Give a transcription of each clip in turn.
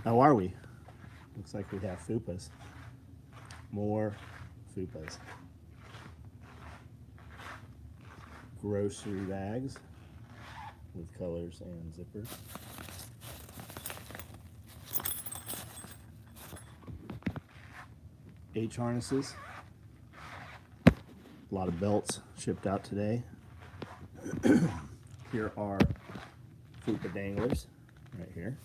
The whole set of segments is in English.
How are we? Looks like we have fupas. More fupas. Grocery bags with colors and zippers. H harnesses. A lot of belts shipped out today. Here are fupa danglers right here.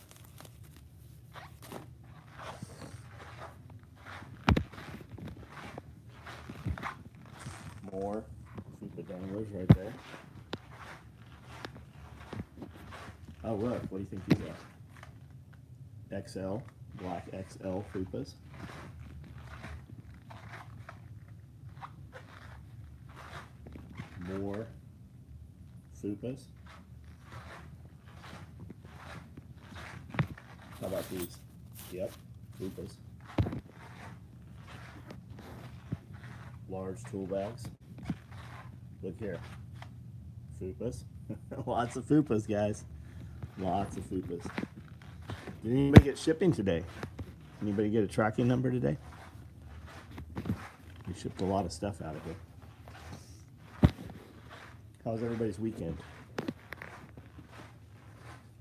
More fupa danglers right there. Oh look, what do you think these are? XL, black XL fupas. More fupas. How about these? Yep, fupas. Large tool bags. Look here. Fupas. Lots of fupas, guys. Lots of fupas. Did anybody get shipping today? Anybody get a tracking number today? We shipped a lot of stuff out of here. How was everybody's weekend? Did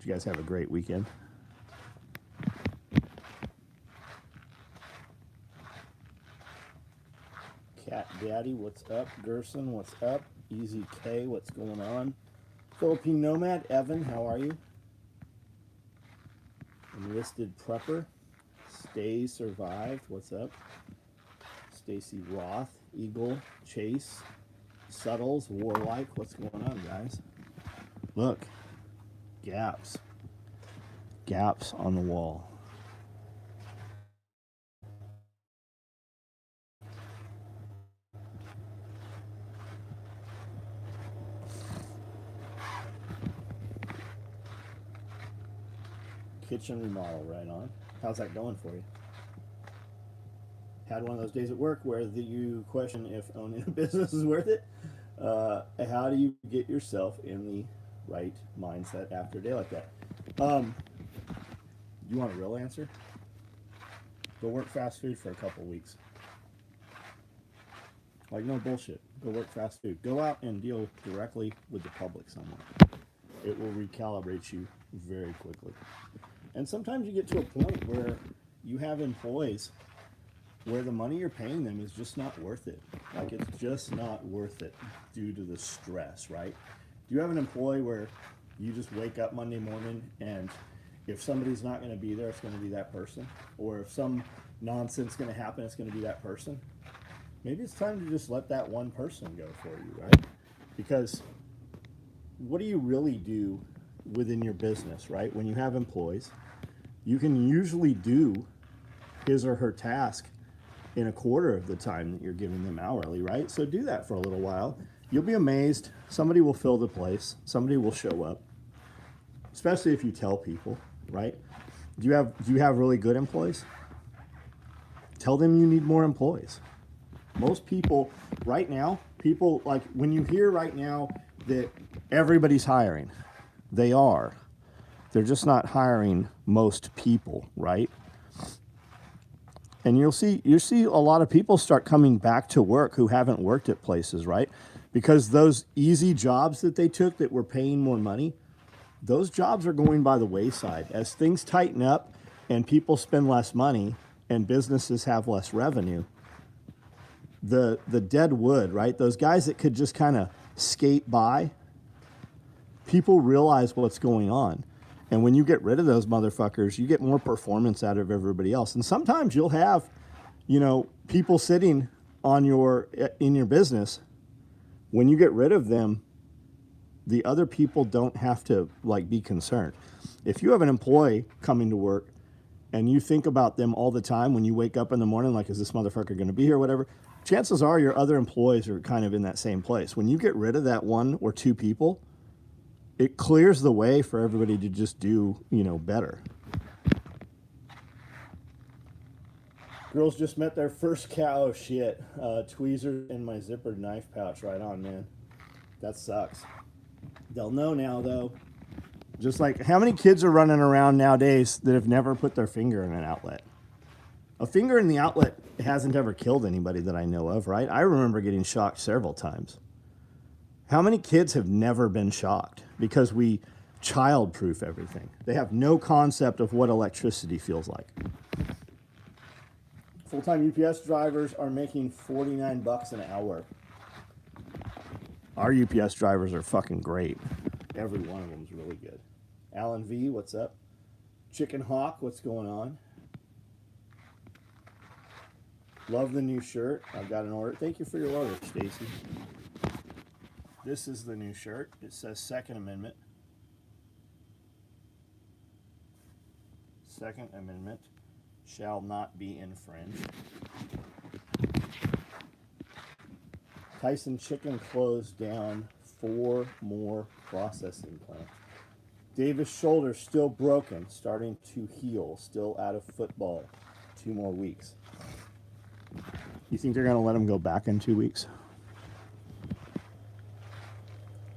you guys have a great weekend? Cat Daddy, what's up? Gerson, what's up? Easy K, what's going on? Philippine Nomad, Evan, how are you? Enlisted Prepper, Stay Survived, what's up? Stacy Roth, Eagle, Chase, Suttles, Warlike, what's going on, guys? Look, gaps. Gaps on the wall. Kitchen remodel, right on. How's that going for you? Had one of those days at work where you question if owning a business is worth it. How do you get yourself in the right mindset after a day like that? You want a real answer? Go work fast food for a couple weeks. Like, no bullshit. Go work fast food. Go out and deal directly with the public somewhere. It will recalibrate you very quickly. And sometimes you get to a point where you have employees where the money you're paying them is just not worth it. Like, it's just not worth it due to the stress, right? Do you have an employee where you just wake up Monday morning and if somebody's not going to be there, it's going to be that person? Or if some nonsense is going to happen, it's going to be that person? Maybe it's time to just let that one person go for you, right? Because what do you really do within your business, right? When you have employees, you can usually do his or her task in a quarter of the time that you're giving them hourly, right? So do that for a little while. You'll be amazed. Somebody will fill the place. Somebody will show up, especially if you tell people, right? Do you have really good employees? Tell them you need more employees. Most people right now, like when you hear right now that everybody's hiring, they are. They're just not hiring most people, right? And you'll see a lot of people start coming back to work who haven't worked at places, right? Because those easy jobs that they took that were paying more money, those jobs are going by the wayside. As things tighten up and people spend less money and businesses have less revenue, the dead wood, right? Those guys that could just kind of skate by, people realize what's going on. And when you get rid of those motherfuckers, you get more performance out of everybody else. And sometimes you'll have, people sitting in your business. When you get rid of them, the other people don't have to be concerned. If you have an employee coming to work and you think about them all the time when you wake up in the morning, like, is this motherfucker going to be here, whatever, chances are your other employees are kind of in that same place. When you get rid of that one or two people, it clears the way for everybody to just do, better. Girls just met their first cow. Oh, shit. Tweezers in my zippered knife pouch. Right on, man. That sucks. They'll know now, though. Just like, how many kids are running around nowadays that have never put their finger in an outlet? A finger in the outlet hasn't ever killed anybody that I know of, right? I remember getting shocked several times. How many kids have never been shocked? Because we child-proof everything. They have no concept of what electricity feels like. Full-time UPS drivers are making 49 bucks an hour. Our UPS drivers are fucking great. Every one of them is really good. Alan V, what's up? Chicken Hawk, what's going on? Love the new shirt. I've got an order. Thank you for your order, Stacy. This is the new shirt. It says Second Amendment. Second Amendment shall not be infringed. Tyson Chicken closed down 4 more processing plants. Davis' shoulder still broken, starting to heal, still out of football. 2 more weeks. You think they're going to let him go back in 2 weeks?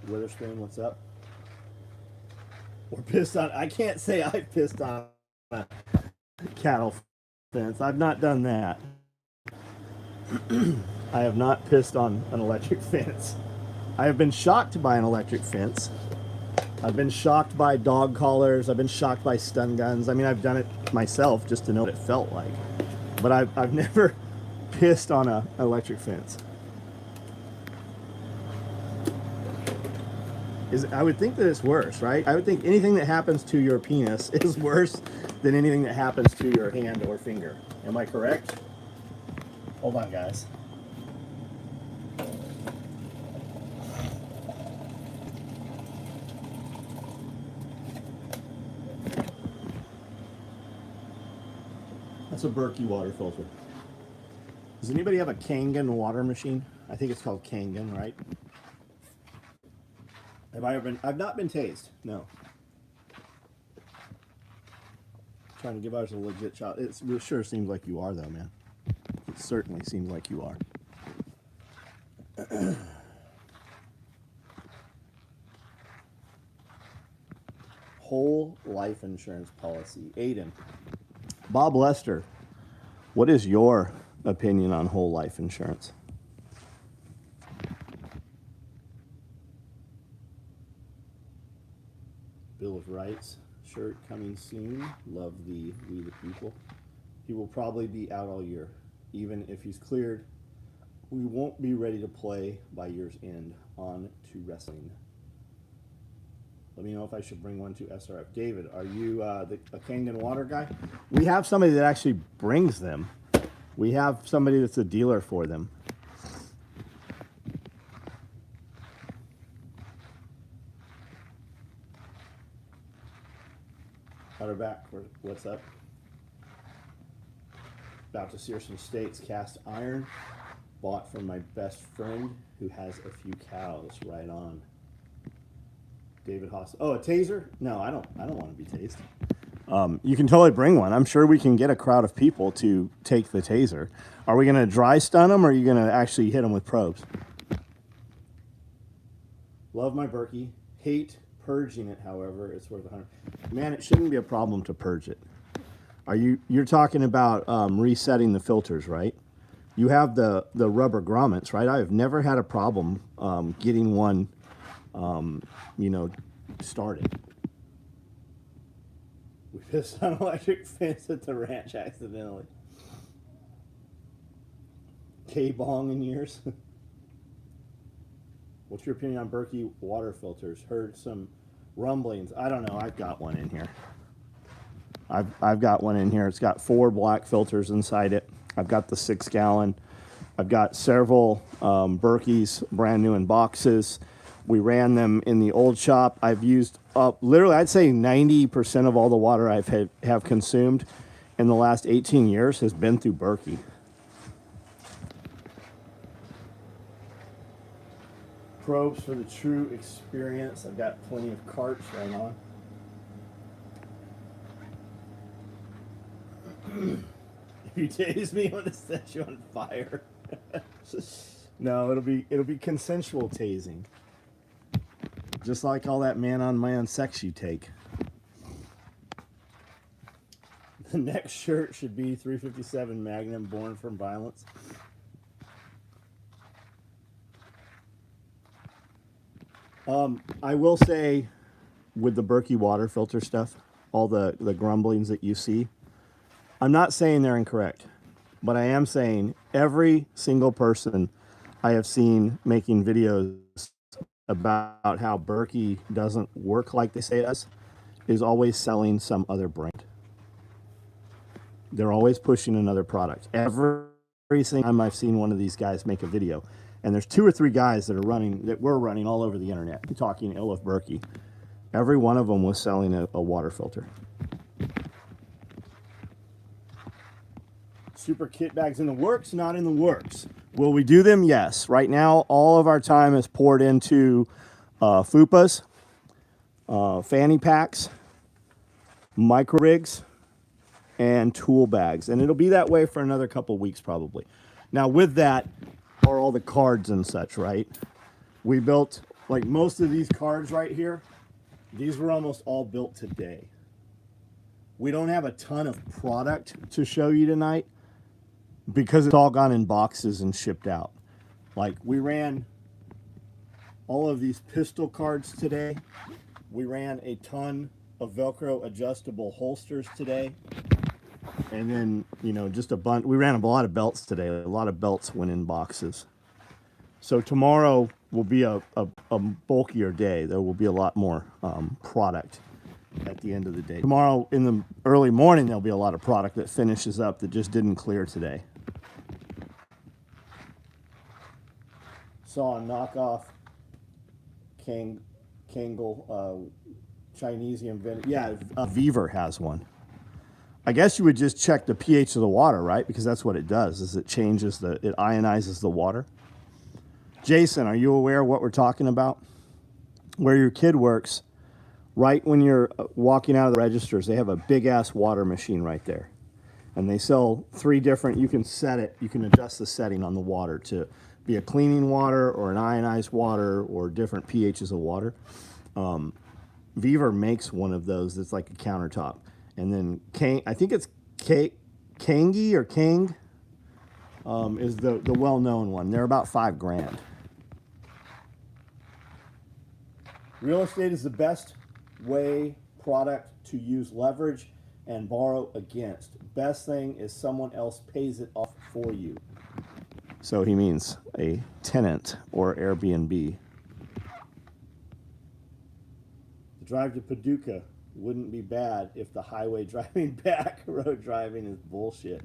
Witherspoon, what's up? We're pissed on. I can't say I've pissed on a cattle fence. I've not done that. I have not pissed on an electric fence. I have been shocked by an electric fence. I've been shocked by dog collars. I've been shocked by stun guns. I mean, I've done it myself just to know what it felt like. But I've never pissed on an electric fence. I would think that it's worse, right? I would think anything that happens to your penis is worse than anything that happens to your hand or finger. Am I correct? Hold on, guys. That's a Berkey water filter. Does anybody have a Kangen water machine? I think it's called Kangen, right? Have I ever been? I've not been tased. No. Trying to give ours a legit shot. It sure seems like you are, though, man. It certainly seems like you are. Whole life insurance policy. Aiden. Bob Lester, what is your opinion on whole life insurance? Bill of Rights shirt coming soon. Love the We the People. He will probably be out all year. Even if he's cleared, we won't be ready to play by year's end. On to wrestling. Let me know if I should bring one to SRF. David, are you a Kangen water guy? We have somebody that actually brings them. We have somebody that's a dealer for them. Outerback, what's up? About to sear some steaks. Cast iron. Bought from my best friend who has a few cows. Right on. David Haas. Oh, a taser? No, I don't want to be tased. You can totally bring one. I'm sure we can get a crowd of people to take the taser. Are we going to dry stun them, or are you going to actually hit them with probes? Love my Berkey. Hate purging it, however. It's worth $100. Man, it shouldn't be a problem to purge it. You're talking about resetting the filters, right? You have the rubber grommets, right? I have never had a problem getting one started. We pissed on electric fence at the ranch accidentally. K-bong in years. What's your opinion on Berkey water filters? Heard some rumblings. I don't know. I've got one in here. I've got one in here. It's got 4 black filters inside it. I've got the 6-gallon. I've got several Berkeys brand new in boxes. We ran them in the old shop. I've used literally, I'd say 90% of all the water have consumed in the last 18 years has been through Berkey. Probes for the true experience. I've got plenty of carts right on. If you tase me, I'm gonna set you on fire. No, it'll be consensual tasing. Just like all that man-on-man sex you take. The next shirt should be 357 Magnum, born from violence. I will say, with the Berkey water filter stuff, all the grumblings that you see, I'm not saying they're incorrect, but I am saying every single person I have seen making videos about how Berkey doesn't work like they say it does is always selling some other brand. They're always pushing another product. Every single time I've seen one of these guys make a video, and there's 2 or 3 guys that were running all over the internet talking ill of Berkey. Every one of them was selling a water filter. Super kit bags in the works, not in the works. Will we do them? Yes. Right now, all of our time is poured into fupas, fanny packs, micro rigs, and tool bags. And it'll be that way for another couple weeks probably. Now with that are all the cards and such, right? We built, like most of these cards right here, these were almost all built today. We don't have a ton of product to show you tonight because it's all gone in boxes and shipped out. Like we ran all of these pistol cards today. We ran a ton of Velcro adjustable holsters today. And then, you know, just a bunch. We ran a lot of belts today. A lot of belts went in boxes. So tomorrow will be a bulkier day. There will be a lot more product at the end of the day. Tomorrow in the early morning, there'll be a lot of product that finishes up that just didn't clear today. Saw a knockoff Kangol Chinesium vinegar. Yeah, Beaver has one. I guess you would just check the pH of the water, right? Because that's what it does, is it changes it ionizes the water. Jason, are you aware of what we're talking about? Where your kid works, right when you're walking out of the registers, they have a big ass water machine right there. And they sell 3 different, you can set it, you can adjust the setting on the water to be a cleaning water or an ionized water or different pHs of water. Beaver makes one of those that's like a countertop. And then I think it's Kangi or Kang is the well-known one. They're about $5,000. Real estate is the best product to use leverage and borrow against. Best thing is someone else pays it off for you. So he means a tenant or Airbnb. The drive to Paducah wouldn't be bad if the highway driving back road driving is bullshit.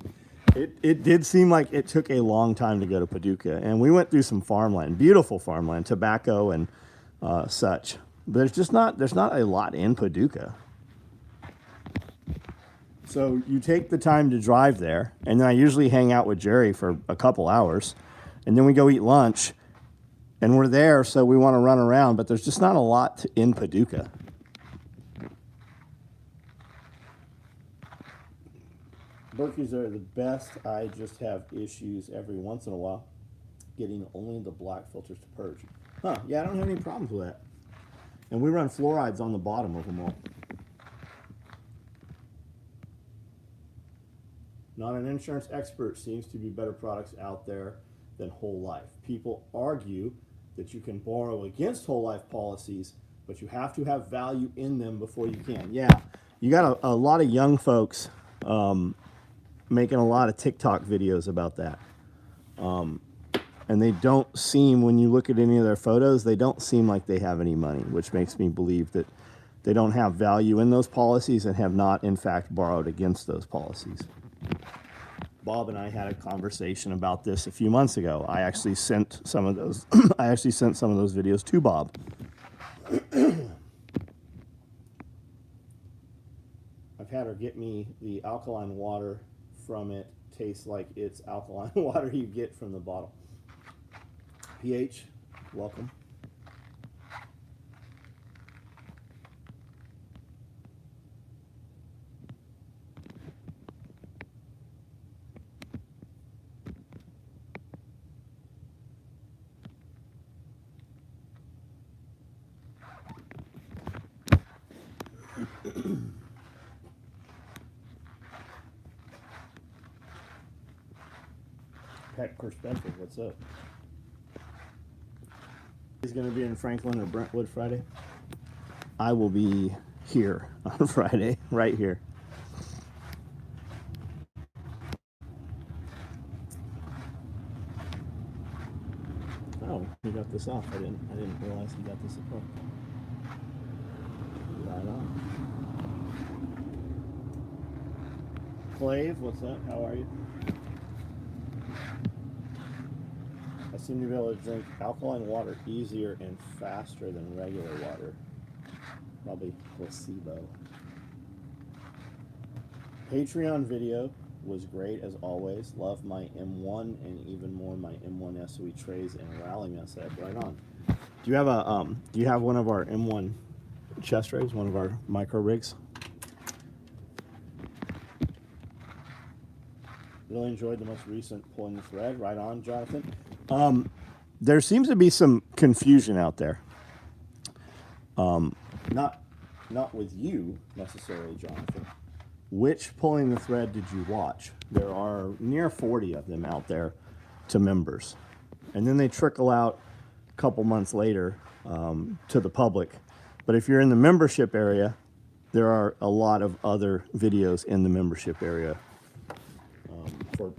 It did seem like it took a long time to go to Paducah, and we went through some farmland, beautiful farmland, tobacco and such. But there's not a lot in Paducah. So you take the time to drive there, and then I usually hang out with Jerry for a couple hours, and then we go eat lunch, and we're there, so we want to run around, but there's just not a lot in Paducah. Berkeys are the best. I just have issues every once in a while getting only the black filters to purge. Huh, yeah, I don't have any problems with that. And we run fluorides on the bottom of them all. Not an insurance expert, seems to be better products out there than whole life. People argue that you can borrow against whole life policies, but you have to have value in them before you can. Yeah, you got a lot of young folks making a lot of TikTok videos about that. And they don't seem, when you look at any of their photos, they don't seem like they have any money, which makes me believe that they don't have value in those policies and have not, in fact, borrowed against those policies. Bob and I had a conversation about this a few months ago. I actually sent some of those. I actually sent some of those videos to Bob. I've had her get me the alkaline water from it. Tastes like it's alkaline water you get from the bottle. pH, welcome. Tech Perspective, what's up? He's going to be in Franklin or Brentwood Friday. I will be here on Friday, right here. Oh, he got this off. I didn't realize he got this apart. Right on. Clave, what's up? How are you? I seem to be able to drink alkaline water easier and faster than regular water. Probably placebo. Patreon video was great as always. Love my M1 and even more my M1 SOE trays and rally method. Right on. Do you have one of our M1 chest rigs, one of our micro rigs? Really enjoyed the most recent pulling the thread. Right on, Jonathan. There seems to be some confusion out there. Not with you necessarily, Jonathan. Which pulling the thread did you watch? There are near 40 of them out there to members. And then they trickle out a couple months later to the public. But if you're in the membership area, there are a lot of other videos in the membership area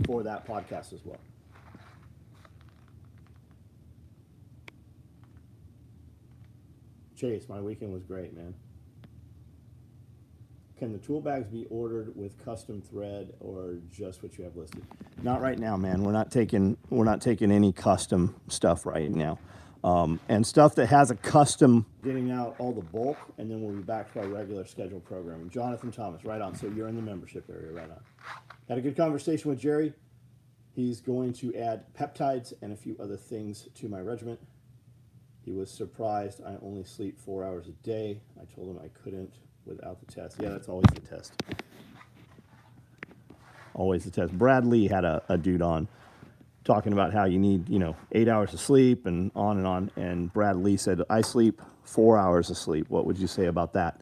for that podcast as well. Chase, my weekend was great, man. Can the tool bags be ordered with custom thread or just what you have listed? Not right now, man. We're not taking any custom stuff right now. And stuff that has a custom, getting out all the bulk, and then we'll be back to our regular scheduled programming. Jonathan Thomas, right on. So you're in the membership area, right on. Had a good conversation with Jerry. He's going to add peptides and a few other things to my regimen. He was surprised I only sleep 4 hours a day. I told him I couldn't without the test. Yeah, that's always the test. Always the test. Brad Lee had a dude on talking about how you need, 8 hours of sleep and on and on. And Brad Lee said, I sleep 4 hours of sleep. What would you say about that?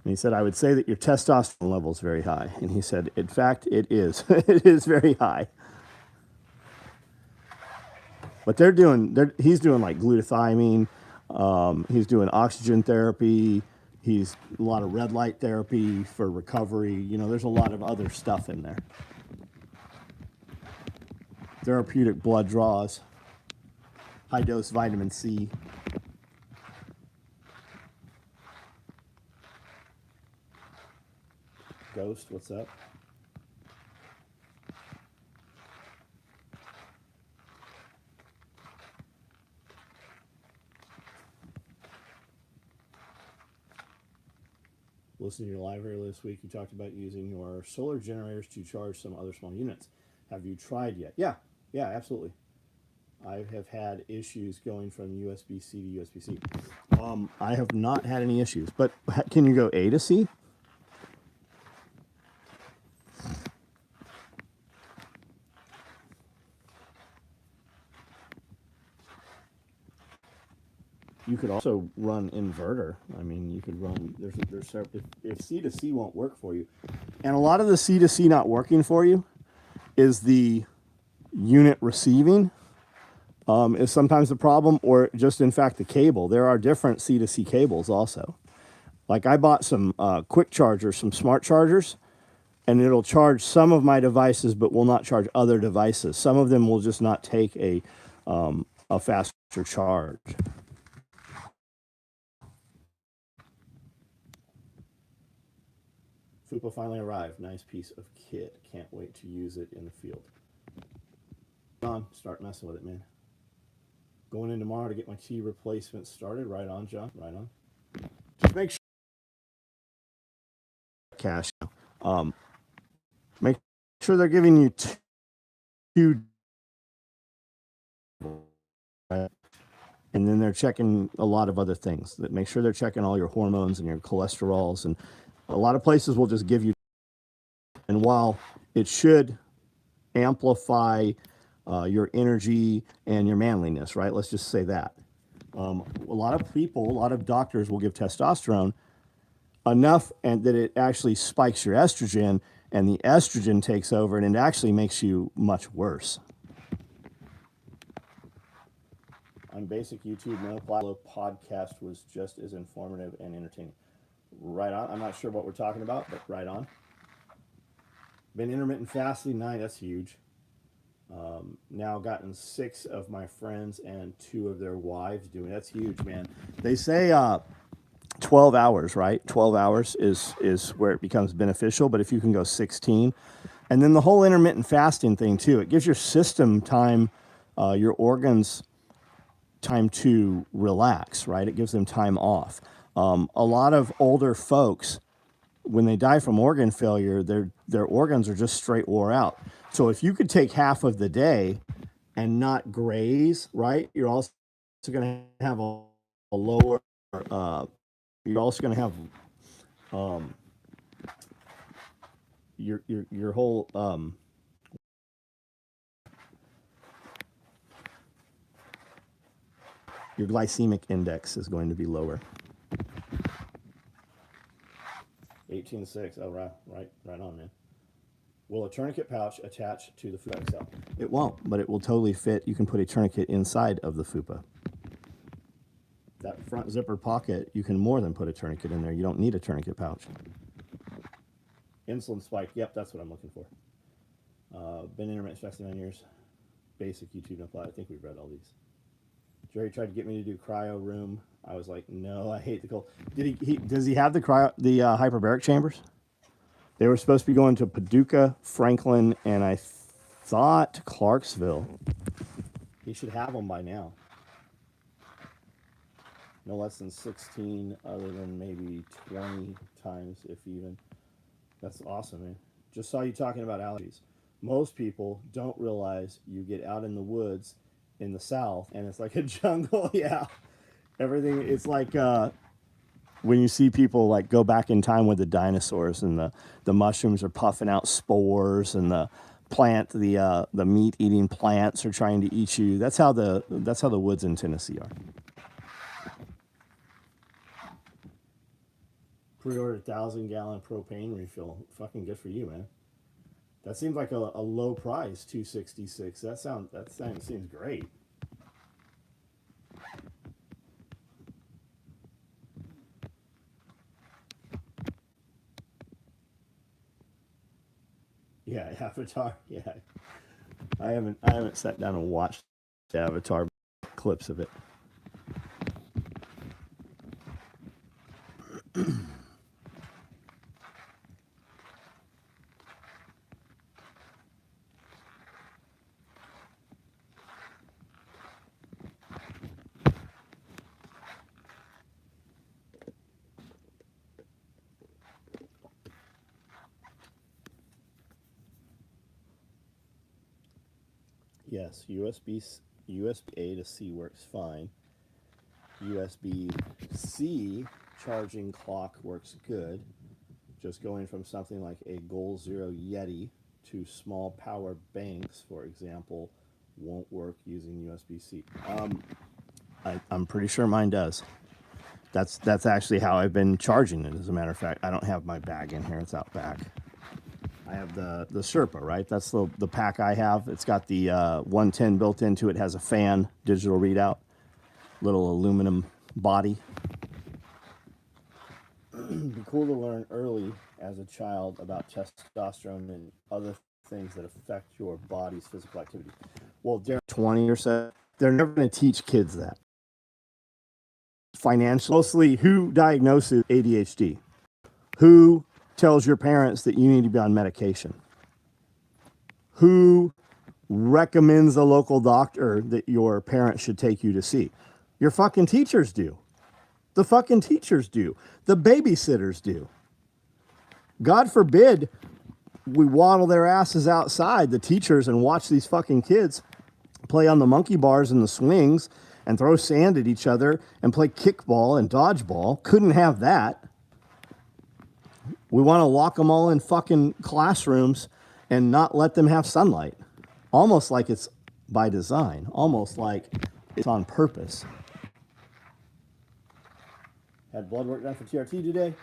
And he said, I would say that your testosterone level is very high. And he said, in fact, it is. It is very high. But he's doing like glutathione. He's doing oxygen therapy. He's a lot of red light therapy for recovery. There's a lot of other stuff in there. Therapeutic blood draws, high dose vitamin C. Ghost, what's up? Listening to your live earlier this week, you talked about using your solar generators to charge some other small units. Have you tried yet? Yeah, absolutely. I have had issues going from USB-C to USB-C. I have not had any issues, but can you go A to C? You could also run inverter. I mean, you could run, there's if C to C won't work for you. And a lot of the C to C not working for you is the unit receiving is sometimes the problem, or just in fact the cable. There are different C to C cables also. Like I bought some quick chargers, some smart chargers, and it'll charge some of my devices but will not charge other devices. Some of them will just not take a faster charge. Fupa finally arrived. Nice piece of kit. Can't wait to use it in the field. John, start messing with it, man. Going in tomorrow to get my T replacement started. Right on, John. Right on. Just make sure cash. Make sure they're giving you two, right? And then they're checking a lot of other things. That make sure they're checking all your hormones and your cholesterols, and a lot of places will just give you. And while it should amplify your energy and your manliness, right? Let's just say that. A lot of people, a lot of doctors will give testosterone enough and that it actually spikes your estrogen, and the estrogen takes over, and it actually makes you much worse. I'm basic YouTube, no podcast was just as informative and entertaining. Right on. I'm not sure what we're talking about, but right on. Been intermittent fasting 9. That's huge. Now gotten 6 of my friends and 2 of their wives doing it. That's huge, man. They say 12 hours, right? 12 hours is where it becomes beneficial, but if you can go 16, and then the whole intermittent fasting thing too, it gives your system time, your organs time to relax, right? It gives them time off. A lot of older folks, when they die from organ failure, their organs are just straight wore out. So if you could take half of the day and not graze, right, you're also going to have a lower. You're also going to have your whole your glycemic index is going to be lower. 18:6. Oh, right on, man. Will a tourniquet pouch attach to the FUPA XL? It won't, but it will totally fit. You can put a tourniquet inside of the FUPA. That front zipper pocket, you can more than put a tourniquet in there. You don't need a tourniquet pouch. Insulin spike. Yep, that's what I'm looking for. Been intermittent fasting 9 years. Basic YouTube apply. I think we've read all these. Jerry tried to get me to do cryo room. I was like, no, I hate the cold. Does he have the hyperbaric chambers? They were supposed to be going to Paducah, Franklin, and I thought Clarksville. He should have them by now. No less than 16, other than maybe 20 times, if even. That's awesome, man. Just saw you talking about allergies. Most people don't realize you get out in the woods in the South, and it's like a jungle. Yeah. Everything, it's like when you see people like go back in time with the dinosaurs, and the mushrooms are puffing out spores, and the meat-eating plants are trying to eat you. That's how the woods in Tennessee are. Pre-ordered 1,000-gallon propane refill. Fucking good for you, man. That seems like a low price, $266. That seems great. Yeah, Avatar. Yeah, I haven't sat down and watched the Avatar clips of it. Yes, USB-A to C works fine. USB-C charging clock works good. Just going from something like a Goal Zero Yeti to small power banks, for example, won't work using USB-C. I'm pretty sure mine does. That's actually how I've been charging it. As a matter of fact, I don't have my bag in here. It's out back. I have the Sherpa, right? That's the pack I have. It's got the 110 built into it. Has a fan, digital readout, little aluminum body. It'd be cool to learn early as a child about testosterone and other things that affect your body's physical activity. Well, they're 20 or so. They're never going to teach kids that. Financially, mostly who diagnoses ADHD? Who tells your parents that you need to be on medication? Who recommends a local doctor that your parents should take you to see? Your fucking teachers do. The fucking teachers do. The babysitters do. God forbid we waddle their asses outside, the teachers, and watch these fucking kids play on the monkey bars and the swings and throw sand at each other and play kickball and dodgeball. Couldn't have that. We want to lock them all in fucking classrooms and not let them have sunlight. Almost like it's by design. Almost like it's on purpose. Had blood work done for TRT today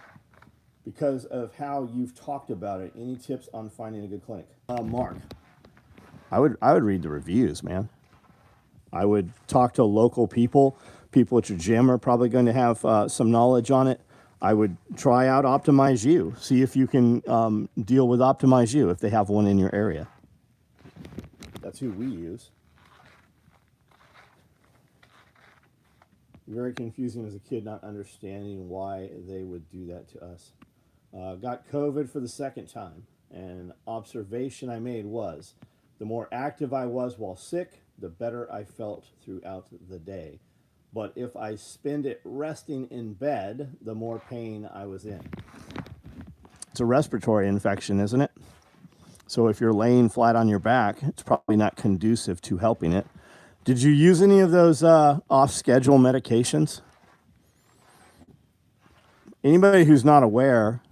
because of how you've talked about it. Any tips on finding a good clinic? Mark, I would read the reviews, man. I would talk to local people. People at your gym are probably going to have some knowledge on it. I would try out Optimize You. See if you can deal with Optimize You if they have one in your area. That's who we use. Very confusing as a kid, not understanding why they would do that to us. Got COVID for the second time, and observation I made was the more active I was while sick, the better I felt throughout the day. But if I spend it resting in bed, the more pain I was in. It's a respiratory infection, isn't it? So if you're laying flat on your back, it's probably not conducive to helping it. Did you use any of those off-schedule medications? Anybody who's not aware,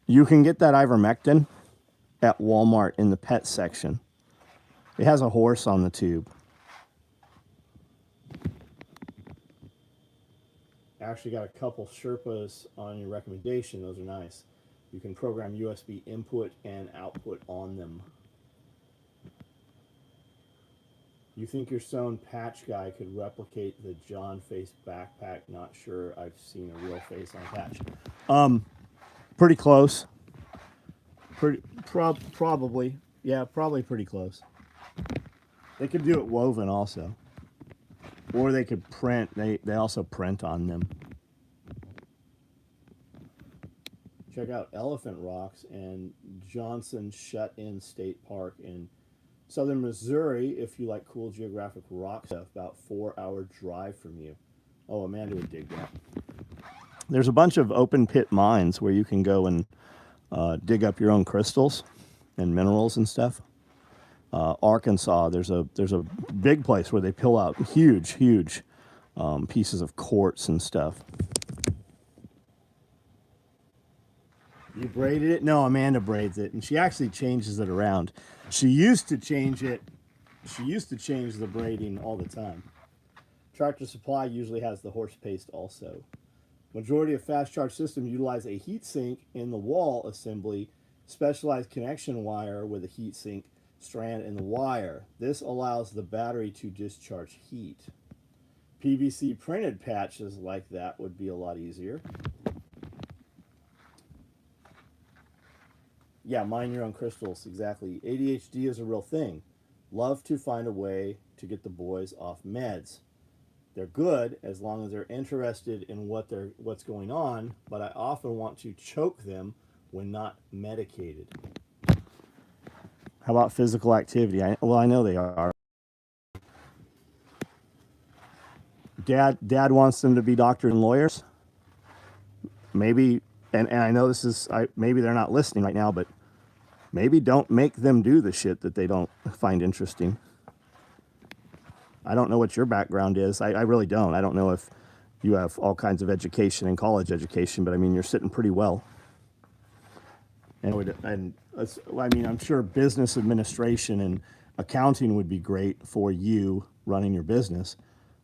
you can get that ivermectin at Walmart in the pet section. It has a horse on the tube. Actually got a couple Sherpas on your recommendation. Those are nice. You can program USB input and output on them. You think your sewn patch guy could replicate the John face backpack? Not sure I've seen a real face on a patch. Pretty close. Probably. Yeah, probably pretty close. They could do it woven also. Or they could print. They also print on them. Check out Elephant Rocks and Johnson Shut-In State Park in Southern Missouri, if you like cool geographic rock stuff, about 4-hour drive from you. Oh, Amanda would dig that. There's a bunch of open pit mines where you can go and dig up your own crystals and minerals and stuff. Arkansas, there's a big place where they pull out huge pieces of quartz and stuff. You braided it? No, Amanda braids it, and she actually changes it around. She used to change it. She used to change the braiding all the time. Tractor Supply usually has the horse paste also. Majority of fast charge systems utilize a heat sink in the wall assembly, specialized connection wire with a heat sink strand in the wire. This allows the battery to discharge heat. PVC printed patches like that would be a lot easier. Yeah, mine your own crystals, exactly. ADHD is a real thing. Love to find a way to get the boys off meds. They're good as long as they're interested in what's going on, but I often want to choke them when not medicated. How about physical activity? I know they are. Dad wants them to be doctors and lawyers. Maybe, and I know this is, maybe they're not listening right now, but maybe don't make them do the shit that they don't find interesting. I don't know what your background is. I really don't. I don't know if you have all kinds of education and college education, but I mean, you're sitting pretty well. And I mean, I'm sure business administration and accounting would be great for you running your business,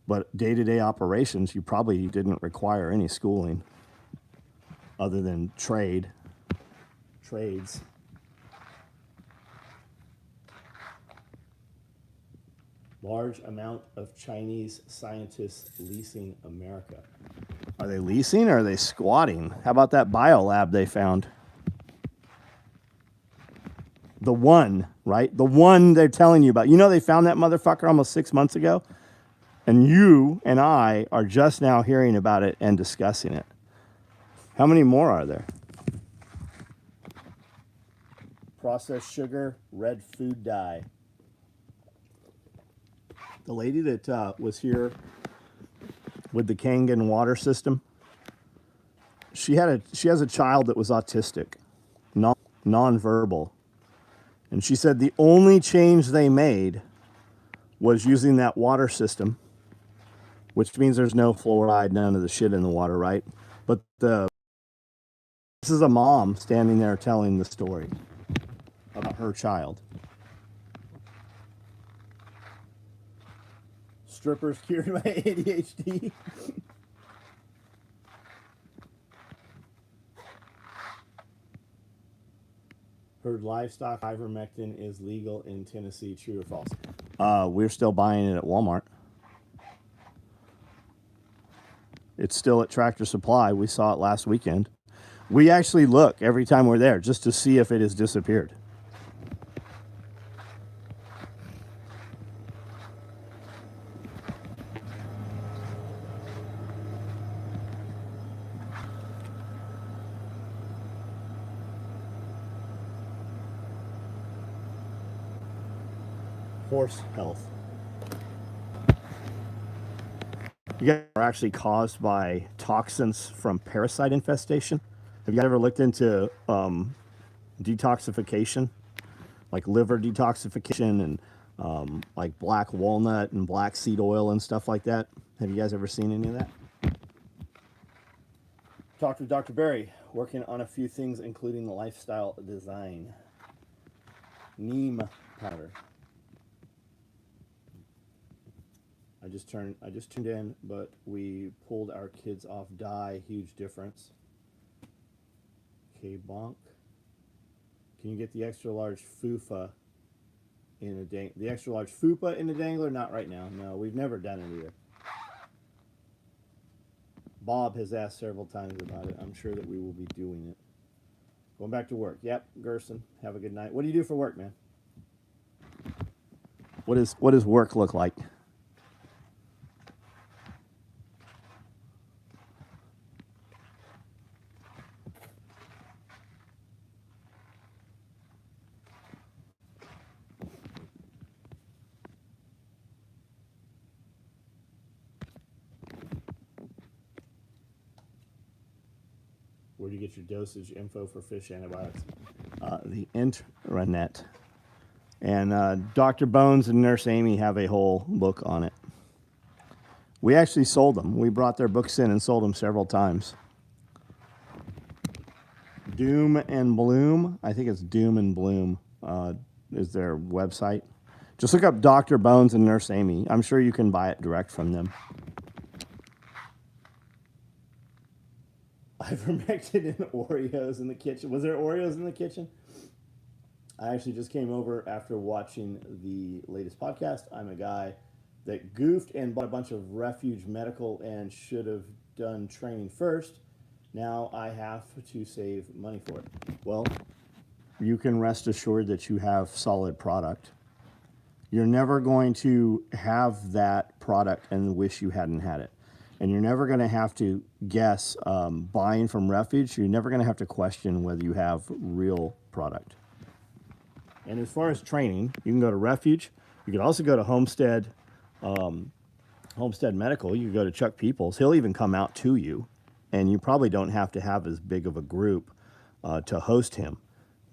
but day-to-day operations, you probably didn't require any schooling other than trades. Large amount of Chinese scientists leasing America. Are they leasing or are they squatting? How about that biolab they found? The one, right? The one they're telling you about. You know they found that motherfucker almost 6 months ago? And you and I are just now hearing about it and discussing it. How many more are there? Processed sugar, red food dye. The lady that was here with the Kangen water system, she has a child that was autistic, nonverbal. And she said the only change they made was using that water system, which means there's no fluoride, none of the shit in the water, right? But this is a mom standing there telling the story about her child. Strippers cured by ADHD. Heard livestock ivermectin is legal in Tennessee. True or false? We're still buying it at Walmart. It's still at Tractor Supply. We saw it last weekend. We actually look every time we're there just to see if it has disappeared. Horse health. You guys are actually caused by toxins from parasite infestation. Have you guys ever looked into detoxification, like liver detoxification and like black walnut and black seed oil and stuff like that? Have you guys ever seen any of that? Talked with Dr. Barry, working on a few things, including the lifestyle design. Neem powder. I just tuned in, but we pulled our kids off dye. Huge difference. Okay, bonk. Can you get the extra large fupa in a the extra large fupa in the dangler? Not right now. No, we've never done it either. Bob has asked several times about it. I'm sure that we will be doing it. Going back to work. Yep, Gerson. Have a good night. What do you do for work, man? What does work look like? Where do you get your dosage info for fish antibiotics? The intranet. And Dr. Bones and Nurse Amy have a whole book on it. We actually sold them. We brought their books in and sold them several times. Doom and Bloom, I think it's Doom and Bloom, is their website. Just look up Dr. Bones and Nurse Amy. I'm sure you can buy it direct from them. I fermented in Oreos in the kitchen. Was there Oreos in the kitchen? I actually just came over after watching the latest podcast. I'm a guy that goofed and bought a bunch of Refuge Medical and should have done training first. Now I have to save money for it. Well, you can rest assured that you have solid product. You're never going to have that product and wish you hadn't had it. And you're never going to have to guess buying from Refuge. You're never going to have to question whether you have real product. And as far as training, you can go to Refuge. You can also go to Homestead Medical. You can go to Chuck Peoples. He'll even come out to you. And you probably don't have to have as big of a group to host him.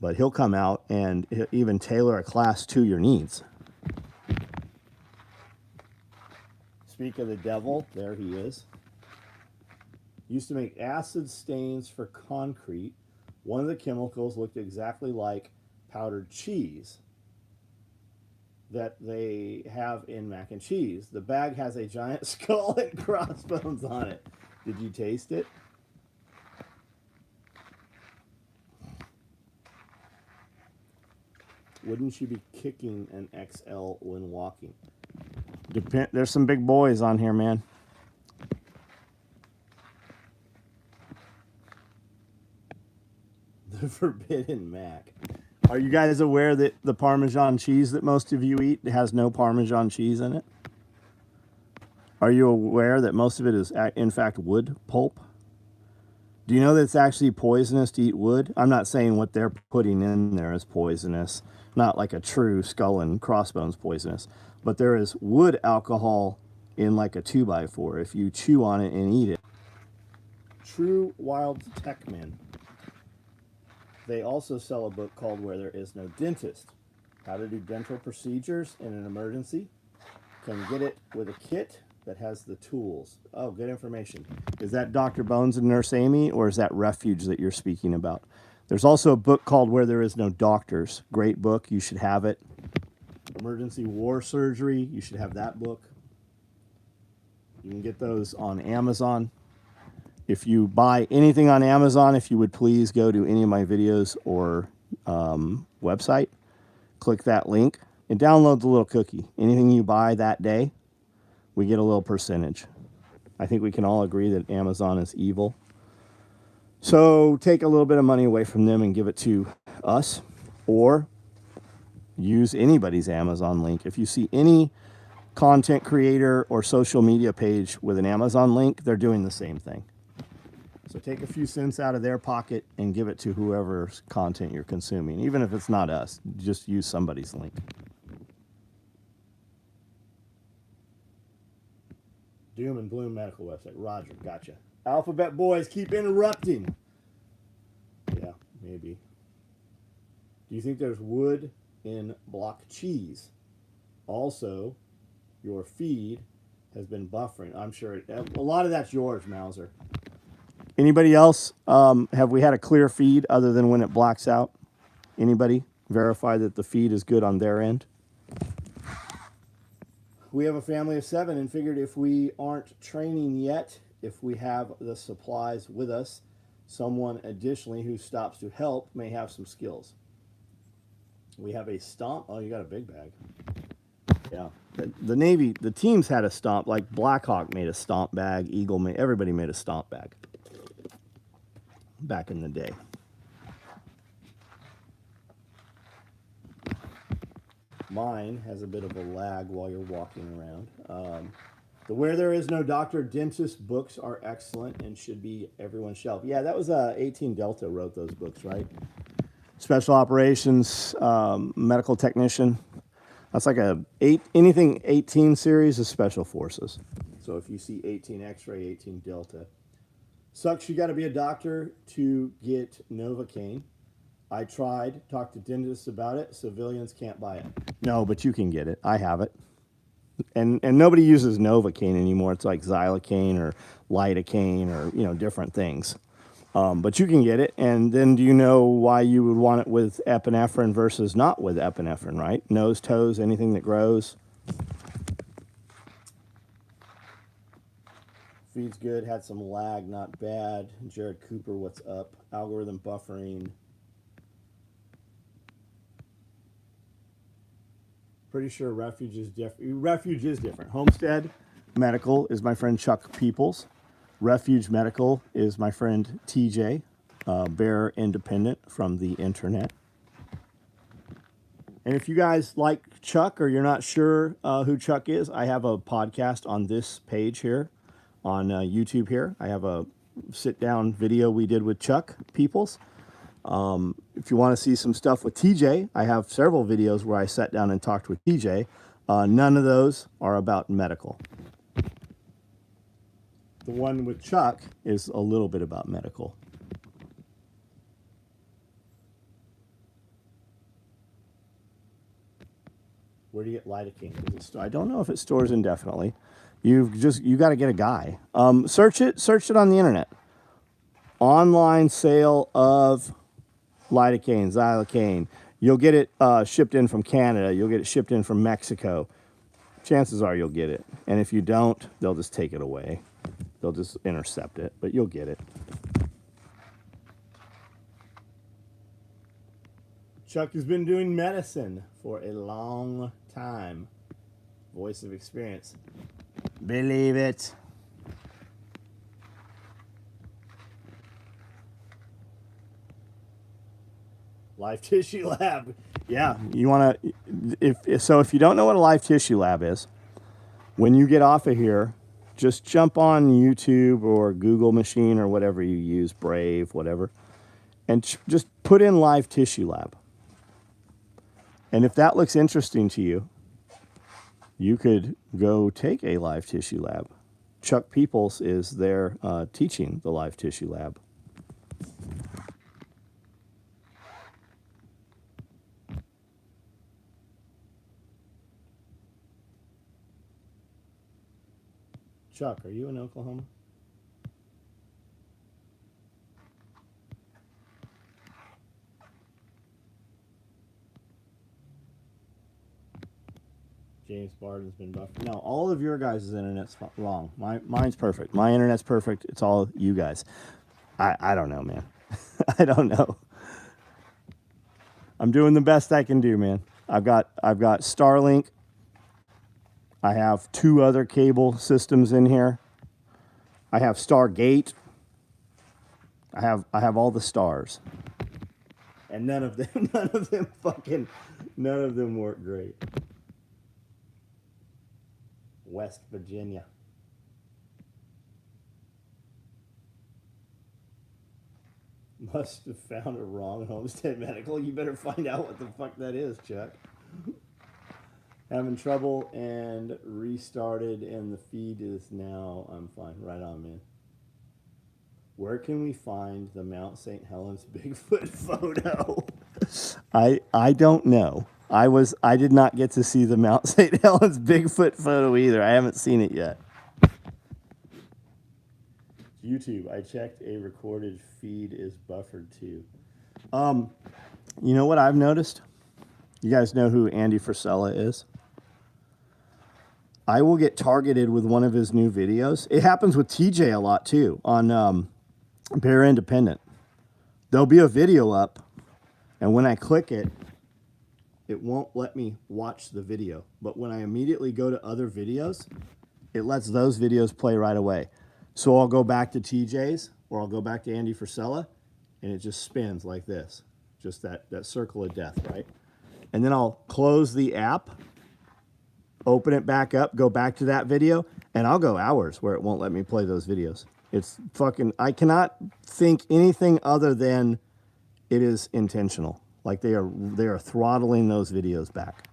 But he'll come out and he'll even tailor a class to your needs. Speak of the devil, there he is. Used to make acid stains for concrete. One of the chemicals looked exactly like powdered cheese that they have in mac and cheese. The bag has a giant skull and crossbones on it. Did you taste it? Wouldn't you be kicking an XL when walking? There's some big boys on here, man. The Forbidden Mac. Are you guys aware that the Parmesan cheese that most of you eat has no Parmesan cheese in it? Are you aware that most of it is, in fact, wood pulp? Do you know that it's actually poisonous to eat wood? I'm not saying what they're putting in there is poisonous. Not like a true skull and crossbones poisonous. But there is wood alcohol in like a 2x4 if you chew on it and eat it. True Wild Techman. They also sell a book called Where There Is No Dentist. How to do dental procedures in an emergency. Can get it with a kit that has the tools. Oh, good information. Is that Dr. Bones and Nurse Amy, or is that Refuge that you're speaking about? There's also a book called Where There Is No Doctors. Great book. You should have it. Emergency War Surgery. You should have that book. You can get those on Amazon. If you buy anything on Amazon, if you would please go to any of my videos or website, click that link. it downloads a little cookie. Anything you buy that day, we get a little percentage. I think we can all agree that Amazon is evil. So take a little bit of money away from them and give it to us, or use anybody's Amazon link. If you see any content creator or social media page with an Amazon link, they're doing the same thing. So take a few cents out of their pocket and give it to whoever's content you're consuming. Even if it's not us, just use somebody's link. Doom and Bloom medical website. Roger, gotcha. Alphabet boys keep interrupting. Yeah, maybe. Do you think there's wood in block cheese? Also, your feed has been buffering. I'm sure a lot of that's yours, Mauser. Anybody else? Have we had a clear feed other than when it blacks out? Anybody verify that the feed is good on their end? We have a family of 7 and figured if we aren't training yet, if we have the supplies with us, someone additionally who stops to help may have some skills. We have a stomp. Oh, you got a big bag. Yeah. The Navy, the teams had a stomp, like Blackhawk made a stomp bag, Eagle made, everybody made a stomp bag back in the day. Mine has a bit of a lag while you're walking around. The Where There Is No Doctor Dentist books are excellent and should be everyone's shelf. Yeah, that was 18 Delta wrote those books, right? Special Operations, Medical Technician. That's like anything 18 series is Special Forces. So if you see 18 X-ray, 18 Delta. Sucks you got to be a doctor to get Novocaine. I tried, talked to dentists about it. Civilians can't buy it. No, but you can get it. I have it. And nobody uses Novocaine anymore. It's like xylocaine or lidocaine or, different things. But you can get it. And then do you know why you would want it with epinephrine versus not with epinephrine, right? Nose, toes, anything that grows. Feed's good. Had some lag, not bad. Jared Cooper, what's up? Algorithm buffering. Pretty sure Refuge is different. Refuge is different. Homestead Medical is my friend Chuck Peoples. Refuge Medical is my friend TJ, Bear Independent from the internet. And if you guys like Chuck or you're not sure who Chuck is, I have a podcast on this page here on YouTube here. I have a sit-down video we did with Chuck Peoples. If you want to see some stuff with TJ, I have several videos where I sat down and talked with TJ. None of those are about medical. The one with Chuck is a little bit about medical. Where do you get lidocaine? I don't know if it stores indefinitely. You got to get a guy. Search it on the internet. Online sale of lidocaine, xylocaine. You'll get it shipped in from Canada. You'll get it shipped in from Mexico. Chances are you'll get it. And if you don't, they'll just take it away. They'll just intercept it, but you'll get it. Chuck has been doing medicine for a long time. Voice of experience. Believe it. Live tissue lab. Yeah, you want to, if you don't know what a live tissue lab is, when you get off of here, just jump on YouTube or Google machine or whatever you use, Brave, whatever, and just put in live tissue lab. And if that looks interesting to you, you could go take a live tissue lab. Chuck Peoples is there teaching the live tissue lab. Chuck, are you in Oklahoma? James Barden's been buffering. No, all of your guys' internet's wrong. Mine's perfect. My internet's perfect. It's all you guys. I don't know, man. I don't know. I'm doing the best I can do, man. I've got Starlink. I have 2 other cable systems in here. I have Stargate. I have all the stars. And none of them work great. West Virginia. Must have found a wrong Homestead Medical. You better find out what the fuck that is, Chuck. Having trouble and restarted, and the feed is now. I'm fine. Right on, man. Where can we find the Mount St. Helens Bigfoot photo? I don't know. I did not get to see the Mount St. Helens Bigfoot photo either. I haven't seen it yet. YouTube, I checked, a recorded feed is buffered too. You know what I've noticed? You guys know who Andy Frisella is? I will get targeted with one of his new videos. It happens with TJ a lot too on Bear Independent. There'll be a video up, and when I click it, it won't let me watch the video. But when I immediately go to other videos, it lets those videos play right away. So I'll go back to TJ's, or I'll go back to Andy Frisella, and it just spins like this. Just that circle of death, right? And then I'll close the app, open it back up, go back to that video, and I'll go hours where it won't let me play those videos. It's fucking, I cannot think anything other than it is intentional. Like they are throttling those videos back.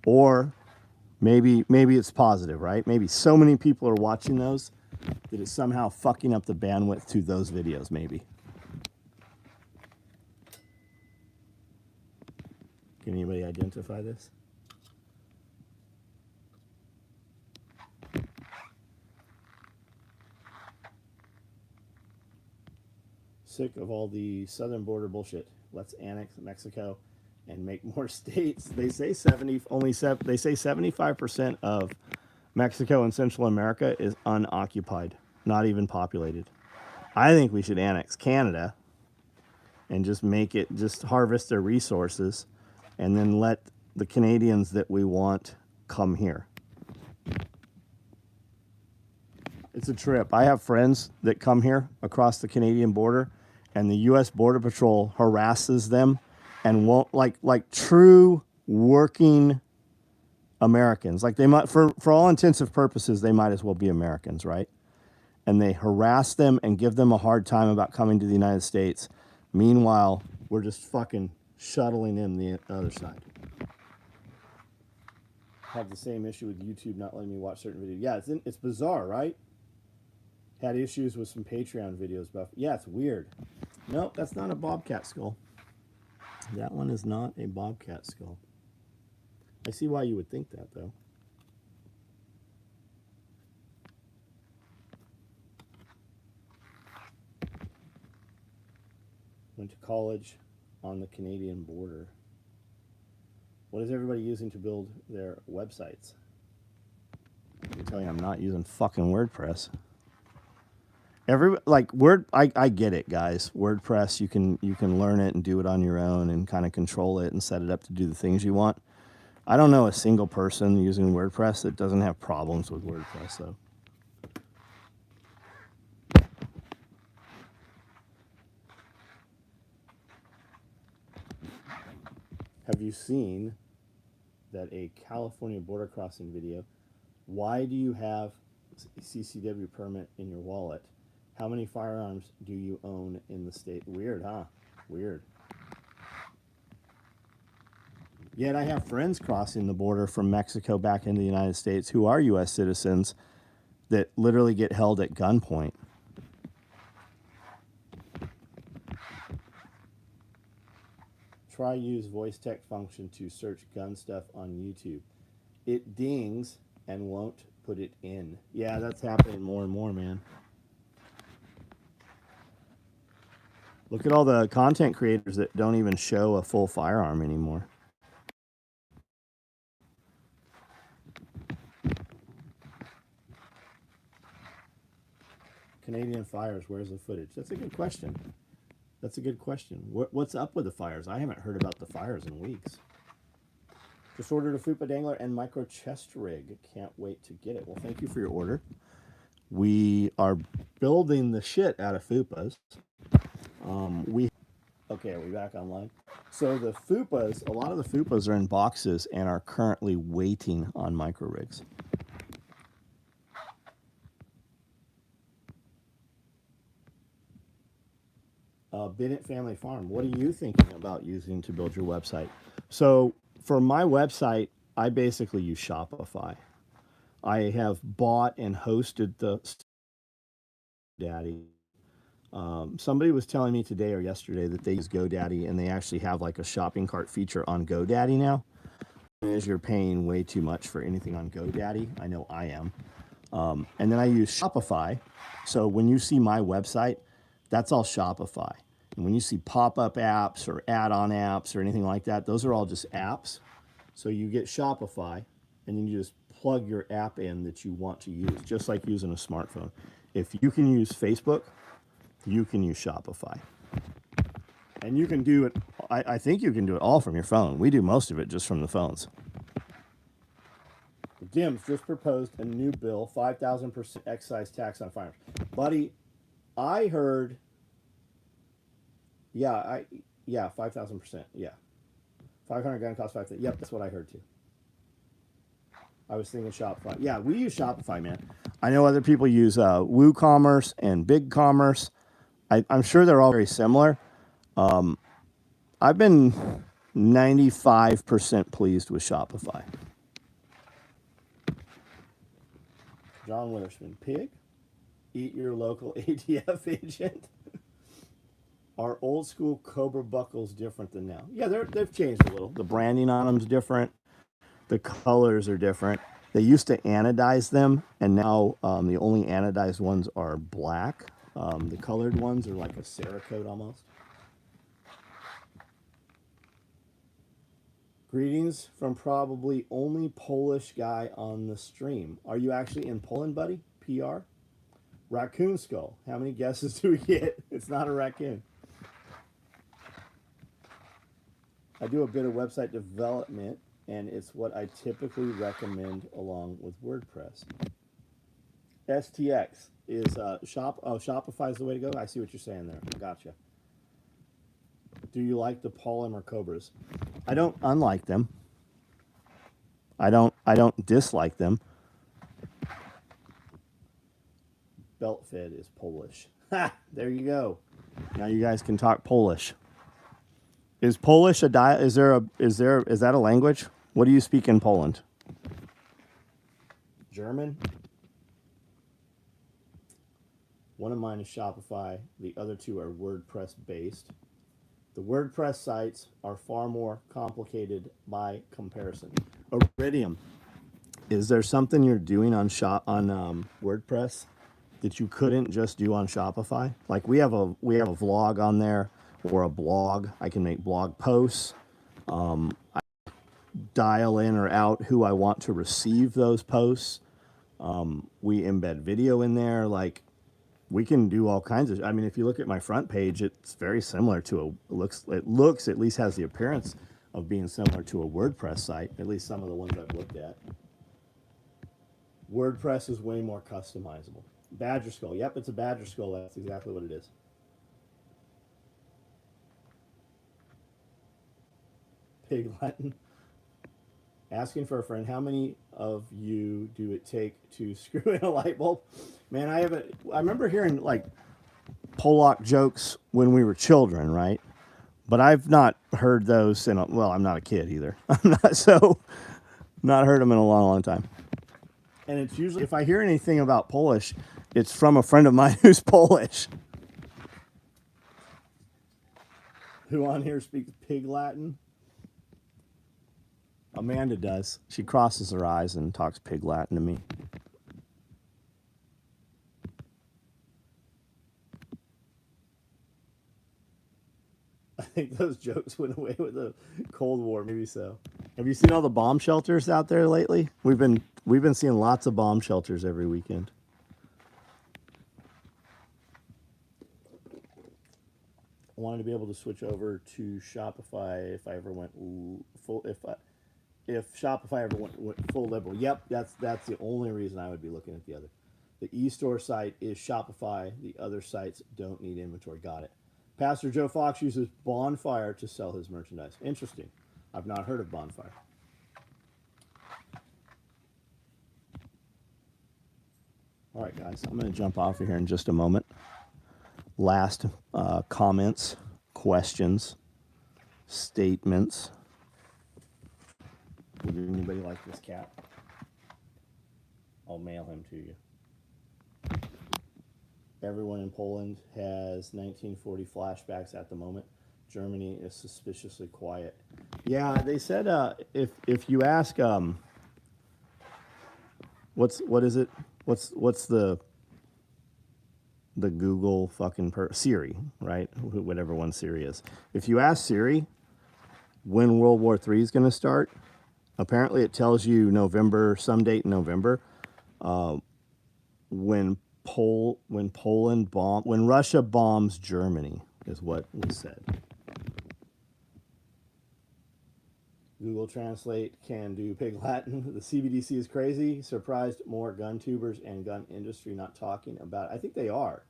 Or maybe it's positive, right? Maybe so many people are watching those that it's somehow fucking up the bandwidth to those videos, maybe. Can anybody identify this? Sick of all the southern border bullshit. Let's annex Mexico and make more states. They say 75% of Mexico and Central America is unoccupied, not even populated. I think we should annex Canada and just harvest their resources and then let the Canadians that we want come here. It's a trip. I have friends that come here across the Canadian border, and the U.S. Border Patrol harasses them and won't, like true working Americans. Like they might, for all intensive purposes, they might as well be Americans, right? And they harass them and give them a hard time about coming to the United States. Meanwhile, we're just fucking shuttling in the other side. Have the same issue with YouTube not letting me watch certain videos. Yeah, it's bizarre, right? Had issues with some Patreon videos about. Yeah, it's weird. Nope, that's not a bobcat skull. That one is not a bobcat skull. I see why you would think that, though. Went to college on the Canadian border. What is everybody using to build their websites? I can tell you I'm not using fucking WordPress. I get it, guys. WordPress, you can learn it and do it on your own and kind of control it and set it up to do the things you want. I don't know a single person using WordPress that doesn't have problems with WordPress, though. Have you seen that a California border crossing video? Why do you have a CCW permit in your wallet? How many firearms do you own in the state? Weird, huh? Weird. Yet I have friends crossing the border from Mexico back into the United States who are U.S. citizens that literally get held at gunpoint. Try use voice tech function to search gun stuff on YouTube. It dings and won't put it in. Yeah, that's happening more and more, man. Look at all the content creators that don't even show a full firearm anymore. Canadian fires, where's the footage? That's a good question. That's a good question. What's up with the fires? I haven't heard about the fires in weeks. Just ordered a Fupa dangler and micro chest rig. Can't wait to get it. Well, thank you for your order. We are building the shit out of Fupas. We Okay, are we back online? So the Fupas, a lot of the Fupas are in boxes and are currently waiting on micro rigs. Bennett Family Farm, what are you thinking about using to build your website? So for my website, I basically use Shopify. I have bought and hosted the Daddy. Somebody was telling me today or yesterday that they use GoDaddy and they actually have like a shopping cart feature on GoDaddy now. As you're paying way too much for anything on GoDaddy, I know I am. And then I use Shopify. So when you see my website, that's all Shopify. And when you see pop-up apps or add-on apps or anything like that, those are all just apps. So you get Shopify, and then you just plug your app in that you want to use, just like using a smartphone. If you can use Facebook, you can use Shopify. And you can do it, I think you can do it all from your phone. We do most of it just from the phones. Dims just proposed a new bill, 5,000% excise tax on firearms. Buddy, I heard, yeah, 5,000%, yeah. 500 gun costs 5,000. Yep, that's what I heard too. I was thinking Shopify. Yeah, we use Shopify, man. I know other people use WooCommerce and BigCommerce. I'm sure they're all very similar. I've been 95% pleased with Shopify. John Witherspoon, pig, eat your local ATF agent. Are old school Cobra buckles different than now? Yeah, they've changed a little. The branding on them's different. The colors are different. They used to anodize them, and now the only anodized ones are black. The colored ones are like a Cerakote almost. Greetings from probably only Polish guy on the stream. Are you actually in Poland, buddy? PR? Raccoon skull. How many guesses do we get? It's not a raccoon. I do a bit of website development, and it's what I typically recommend along with WordPress. STX is Shopify is the way to go. I see what you're saying there. Gotcha. Do you like the polymer cobras? I don't unlike them. I don't dislike them. Belt fed is Polish. Ha! There you go. Now you guys can talk Polish. Is Polish a is that a language? What do you speak in Poland? German? One of mine is Shopify. The other two are WordPress based. The WordPress sites are far more complicated by comparison. Iridium, is there something you're doing on WordPress that you couldn't just do on Shopify? Like we have a vlog on there or a blog. I can make blog posts. I dial in or out who I want to receive those posts. We embed video in there. Like we can do all kinds of. I mean, if you look at my front page, it's very similar to it looks at least has the appearance of being similar to a WordPress site. At least some of the ones I've looked at. WordPress is way more customizable. Badger skull. Yep, it's a badger skull. That's exactly what it is. Pig Latin. Asking for a friend, how many of you do it take to screw in a light bulb? Man, I remember hearing like Polak jokes when we were children, right? But I've not heard those well, I'm not a kid either. I'm not heard them in a long, long time. And it's usually, if I hear anything about Polish, it's from a friend of mine who's Polish. Who on here speaks Pig Latin? Amanda does. She crosses her eyes and talks Pig Latin to me. I think those jokes went away with the Cold War. Maybe so. Have you seen all the bomb shelters out there lately? We've been seeing lots of bomb shelters every weekend. I wanted to be able to switch over to Shopify if I ever went full. if Shopify ever went full liberal. Yep, that's the only reason I would be looking at the other. The e-store site is Shopify. The other sites don't need inventory. Got it. Pastor Joe Fox uses Bonfire to sell his merchandise. Interesting. I've not heard of Bonfire. All right, guys. I'm going to jump off of here in just a moment. Last comments, questions, statements. Would anybody like this cat? I'll mail him to you. Everyone in Poland has 1940 flashbacks at the moment. Germany is suspiciously quiet. Yeah, they said if you ask what is it? What's the Google fucking Siri, right? Whatever one Siri is. If you ask Siri when World War III is going to start, apparently it tells you November, some date in November. When Russia bombs Germany is what was said. Google Translate can do Pig Latin. The CBDC is crazy. Surprised more gun tubers and gun industry not talking about it. I think they are.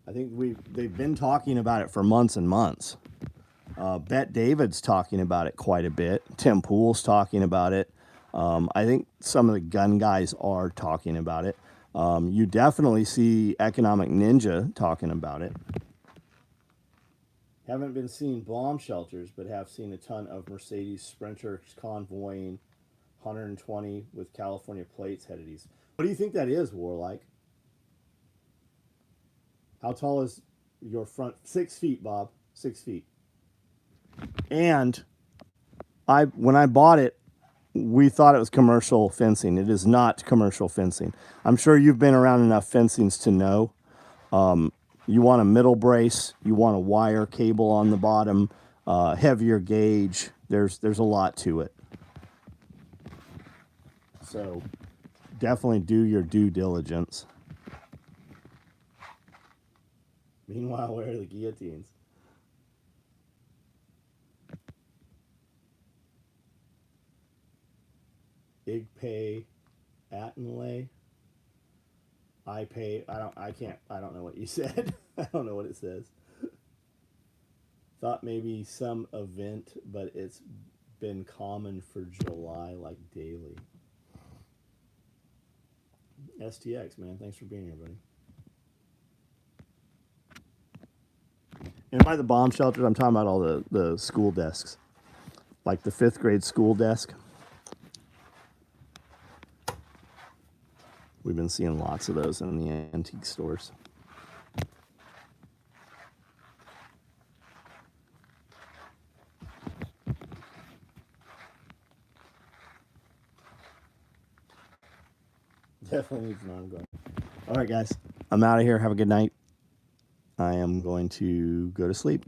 I think they've been talking about it for months and months. Bet David's talking about it quite a bit. Tim Pool's talking about it. I think some of the gun guys are talking about it. You definitely see Economic Ninja talking about it. Haven't been seeing bomb shelters, but have seen a ton of Mercedes Sprinters convoying 120 with California plates headed east. What do you think that is, Warlike? How tall is your front? 6 feet, Bob. 6 feet. And when I bought it, we thought it was commercial fencing. It is not commercial fencing. I'm sure you've been around enough fencings to know. You want a middle brace. You want a wire cable on the bottom, heavier gauge. There's a lot to it. So definitely do your due diligence. Meanwhile, where are the guillotines? Igpay Attenlay. I don't know what you said. I don't know what it says. Thought maybe some event, but it's been common for July, like daily. STX, man. Thanks for being here, buddy. And by the bomb shelters, I'm talking about all the school desks. Like the 5th grade school desk. We've been seeing lots of those in the antique stores. Definitely needs an ongoing. All right, guys. I'm out of here. Have a good night. I am going to go to sleep.